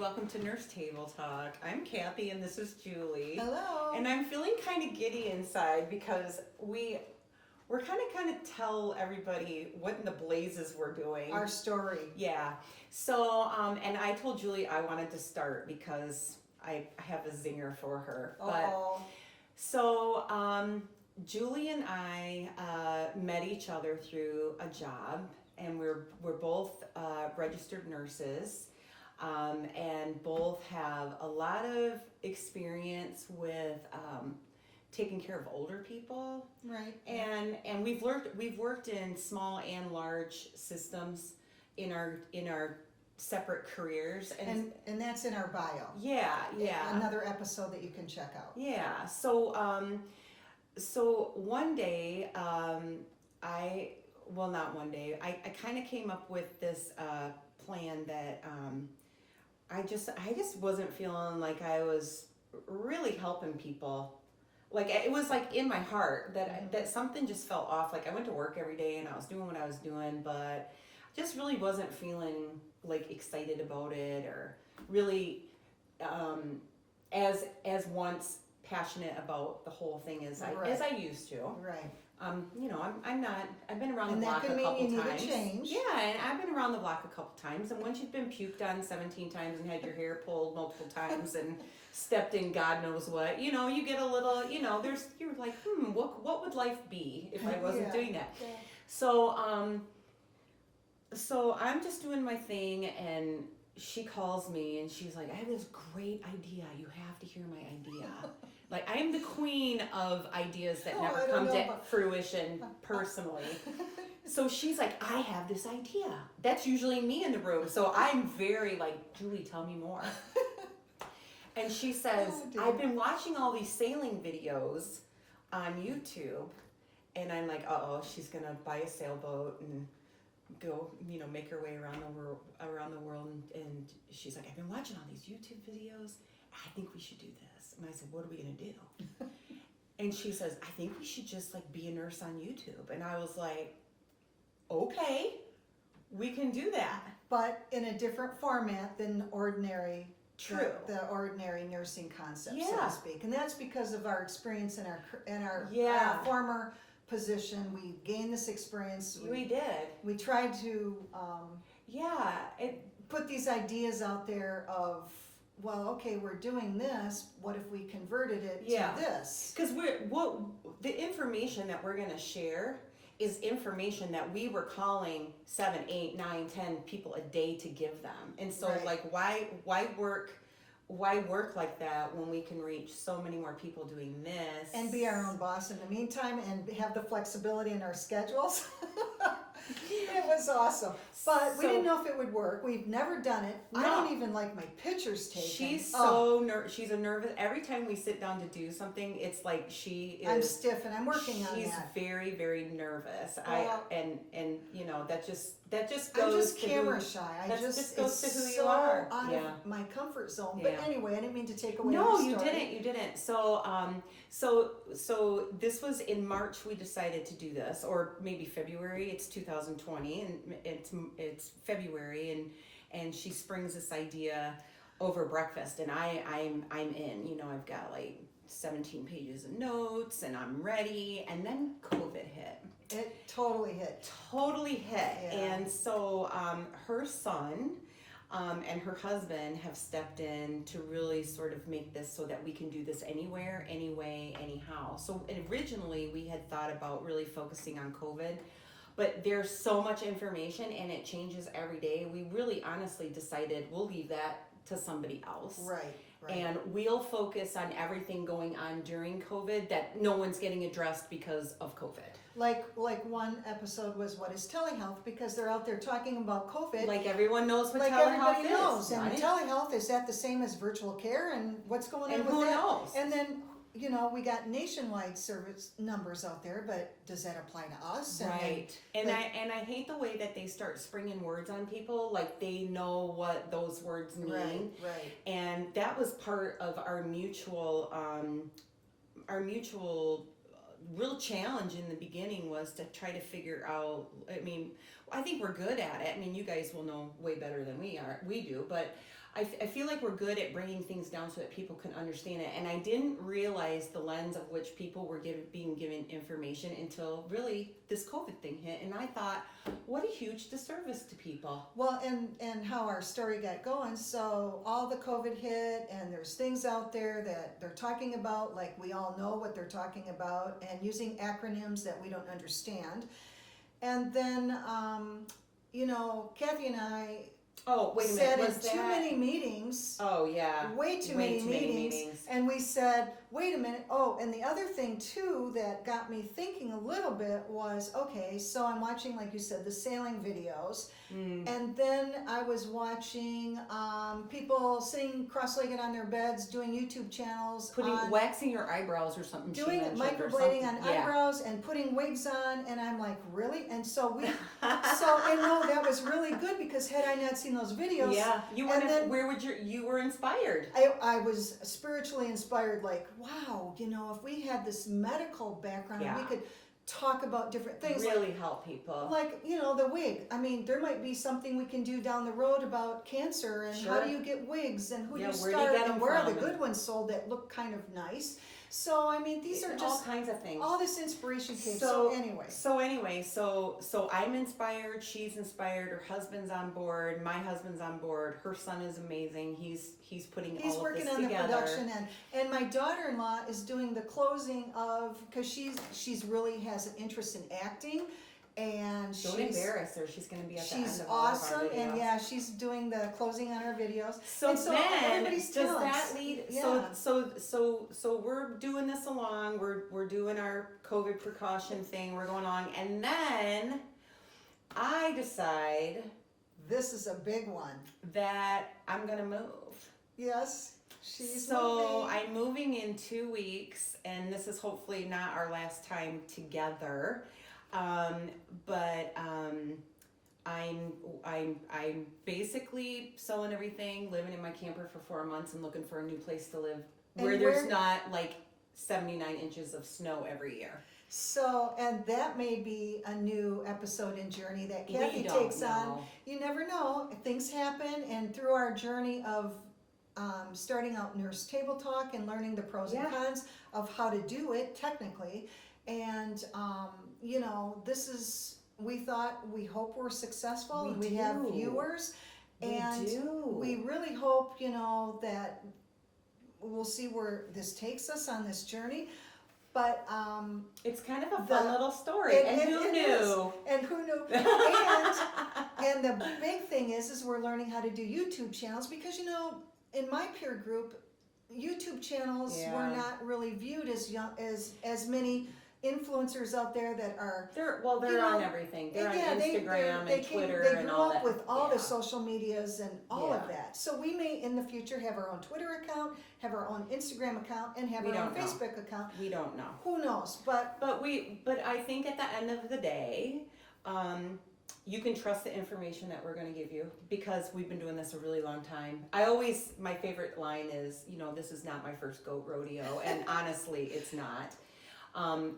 welcome to Nurse Table Talk. I'm Kathy and this is Julie. Hello. And I'm feeling kind of giddy inside because we're kind of tell everybody what in the blazes we're doing. Our story. Yeah. So, and I told Julie I wanted to start because I have a zinger for her. Oh. So, Julie and I met each other through a job, and we're both registered nurses, and both have a lot of experience with taking care of older people. Right. And we've worked in small and large systems in our separate careers, and that's in our bio. Yeah. Another episode that you can check out. Yeah. So one day, I kind of came up with this plan that I just wasn't feeling like I was really helping people. Like it was like in my heart that something just felt off. Like I went to work every day and I was doing what I was doing, but just really wasn't feeling like excited about it or really as once passionate about the whole thing as I used to. Right. I'm not. I've been around And the block a that couple could mean you times. need a change. Yeah, and I've been around the block a couple times. And once you've been puked on 17 times and had your hair pulled multiple times and stepped in God knows what, you get a little. You're like, what would life be if I wasn't doing that? Yeah. So I'm just doing my thing, and she calls me and she's like, I have this great idea. You have to hear my idea. Like, I am the queen of ideas that never come to fruition personally. So she's like, I have this idea. That's usually me in the room. So I'm very like, Julie, tell me more. And she says, I've been watching all these sailing videos on YouTube. And I'm like, she's going to buy a sailboat and go, make her way around the world. And she's like, I've been watching all these YouTube videos. I think we should do this. And I said, what are we going to do? And she says, I think we should just like be a nurse on YouTube. And I was like, okay, we can do that. But in a different format than ordinary. True. The ordinary nursing concept, so Yeah. to speak. And that's because of our experience in our Yeah. former position. We gained this experience. We did. We tried to It put these ideas out there of, well, okay, we're doing this. What if we converted it to this? Because the information that we're going to share is information that we were calling 7, 8, 9, 10 people a day to give them. And so like why work like that when we can reach so many more people doing this And be our own boss in the meantime and have the flexibility in our schedules. It was awesome. But we didn't know if it would work. We've never done it. No. I don't even like my pictures taken. She's she's a nervous. Every time we sit down to do something, it's like she is. I'm stiff and I'm working on that. She's very, very nervous. Well, that just I'm goes just to camera who, shy. that just goes to who it's you are. out Yeah. of my comfort zone. Yeah. But anyway, I didn't mean to take away No, your story. you didn't. So this was in March we decided to do this, or maybe February. It's 2020, and it's February, and she springs this idea over breakfast, and I'm in. I've got like 17 pages of notes, and I'm ready. And then COVID hit. It totally hit. Yeah. And so her son and her husband have stepped in to really sort of make this so that we can do this anywhere, anyway, anyhow. So originally we had thought about really focusing on COVID, but there's so much information and it changes every day. We really honestly decided we'll leave that to somebody else. Right. And we'll focus on everything going on during COVID that no one's getting addressed because of COVID. Like one episode was what is telehealth, because they're out there talking about COVID. Like everyone knows what like telehealth everybody is. knows. And right? telehealth, is that the same as virtual care? And what's going on And with who that? knows? And then, we got nationwide service numbers out there, but does that apply to us? Right. And I hate the way that they start springing words on people like they know what those words mean. Right. And that was part of our mutual real challenge in the beginning was to try to figure out, I think we're good at it. I mean, you guys will know way better than we do, but I feel like we're good at bringing things down so that people can understand it. And I didn't realize the lens of which people were being given information until really this COVID thing hit. And I thought, what a huge disservice to people. Well, and how our story got going. So all the COVID hit, and there's things out there that they're talking about, like we all know what they're talking about, and using acronyms that we don't understand. And then, Kathy and I Oh, wait a sat minute. in Was too that? many meetings, Oh, yeah. way too many meetings, and we said, wait a minute. Oh, and the other thing too that got me thinking a little bit was, okay, so I'm watching, like you said, the sailing videos, and then I was watching people sitting cross-legged on their beds doing YouTube channels, Waxing your eyebrows or something. doing microblading on eyebrows and putting wigs on, and I'm like, really? And so that was really good, because had I not seen those videos, yeah, you were you were inspired. I was spiritually inspired, like, wow, if we had this medical background, we could talk about different things. Really help people. Like, the wig. I mean, there might be something we can do down the road about cancer, and how do you get wigs, and who do you start, and where are the good ones sold that look kind of nice. So, I mean, these are just all kinds of things. All this inspiration came. So anyway, I'm inspired. She's inspired. Her husband's on board. My husband's on board. Her son is amazing. He's putting all of this together. He's working on the production end, and my daughter-in-law is doing the closing of, because she's really has an interest in acting. And don't embarrass her. She's going to be at the end of She's all awesome, of our videos. and she's doing the closing on her videos. So then, everybody's does talents. that lead? Yeah. So we're doing this along. We're doing our COVID precaution thing. We're going along, and then I decide this is a big one that I'm going to move. Yes. She's moving. I'm moving in 2 weeks, and this is hopefully not our last time together. I'm basically selling everything, living in my camper for 4 months, and looking for a new place to live where there's not like 79 inches of snow every year. So, and that may be a new episode in Journey that Kathy takes on. You never know. Things happen, and through our journey of starting out Nurse Table Talk and learning the pros and cons of how to do it technically, and we hope we're successful, and we have viewers, and we really hope, that we'll see where this takes us on this journey. But it's kind of a fun little story, and who knew? And the big thing is we're learning how to do YouTube channels, because in my peer group, YouTube channels were not really viewed as many influencers out there that are they're on everything. They're on Instagram and Twitter and all that. They grew up with all the social medias and all of that. So we may in the future have our own Twitter account, have our own Instagram account, and have our own Facebook account. We don't know. Who knows? But I think at the end of the day, you can trust the information that we're going to give you, because we've been doing this a really long time. My favorite line is, this is not my first goat rodeo, and honestly, it's not. And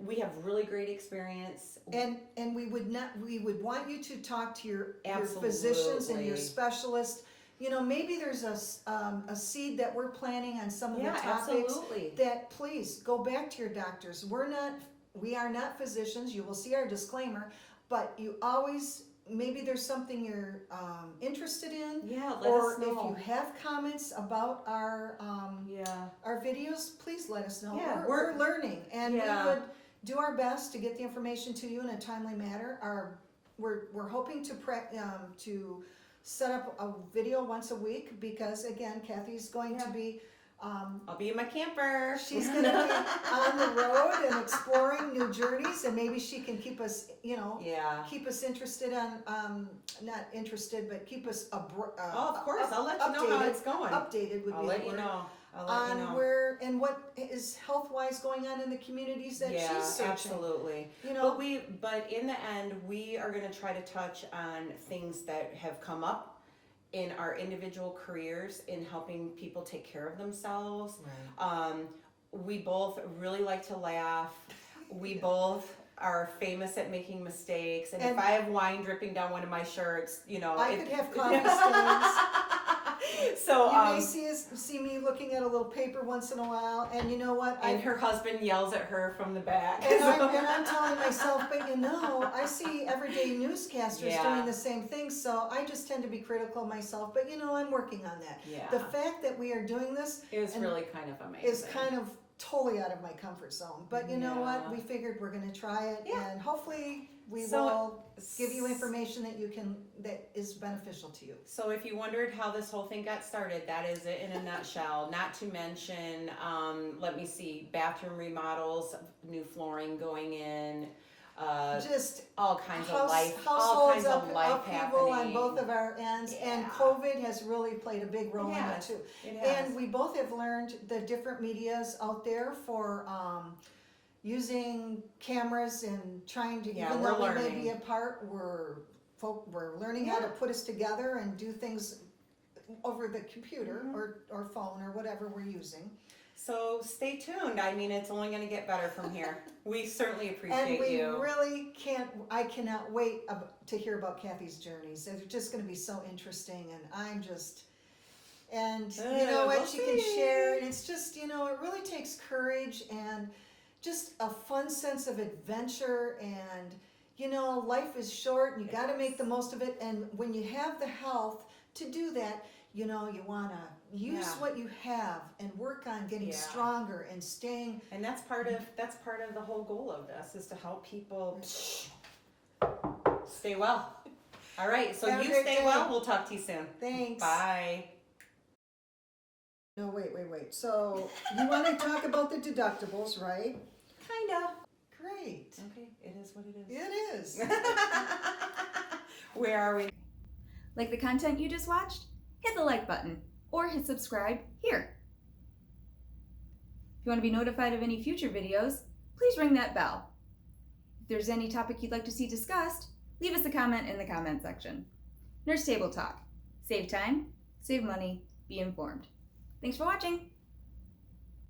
we have really great experience, and we would want you to talk to your physicians and your specialists. Maybe there's a seed that we're planting on some of the topics that please go back to your doctors. We are not physicians. You will see our disclaimer, but you always, maybe there's something you're interested in. Yeah, let us know. Or if you have comments about our videos, please let us know. Yeah, we're learning, and we would do our best to get the information to you in a timely manner. We're hoping to set up a video once a week, because again, Kathy's going to be I'll be in my camper. She's going to be on the road and exploring new journeys, and maybe she can keep us, keep us interested not interested, but keep us of course, I'll let you know how it's going. Updated would be the word. I'll let you know. On where and what is health-wise going on in the communities that she's searching. Absolutely. But in the end, we are going to try to touch on things that have come up in our individual careers in helping people take care of themselves. Right. We both really like to laugh. We both are famous at making mistakes, and if I have wine dripping down one of my shirts, you know, I could have coffee stains. So you may see me looking at a little paper once in a while, and you know what? And her husband yells at her from the back. And I'm telling myself, but you know, I see everyday newscasters doing the same thing, so I just tend to be critical of myself. But you know, I'm working on that. Yeah. The fact that we are doing this is really kind of amazing. Is kind of totally out of my comfort zone. But you know what? We figured we're going to try it, and hopefully we will give you information that is beneficial to you. So if you wondered how this whole thing got started, that is it in a nutshell. Not to mention, let me see, bathroom remodels, new flooring going in, just all kinds of households life upheaval happening on both of our ends, and COVID has really played a big role in it too. And we both have learned the different medias out there for using cameras and trying to, even though we may be apart, we're learning how to put us together and do things over the computer or phone or whatever we're using. So stay tuned. I mean, it's only going to get better from here. We certainly appreciate you. And we really I cannot wait to hear about Kathy's journeys. They're just going to be so interesting, and you know what she can share, and it's just, you know, it really takes courage and just a fun sense of adventure, and you know, life is short and you got to make the most of it, and when you have the health to do that, you know, you want to use what you have and work on getting stronger and staying. And that's part of the whole goal of this, is to help people stay well. All right, so you stay well. We'll talk to you soon. Thanks. Bye. No, wait. So you want to talk about the deductibles, right? Kinda. Great. Okay, it is what it is. It is. Where are we? Like the content you just watched? Hit the like button or hit subscribe here. If you want to be notified of any future videos, please ring that bell. If there's any topic you'd like to see discussed, leave us a comment in the comment section. Nurse Table Talk. Save time, save money, be informed. Thanks for watching.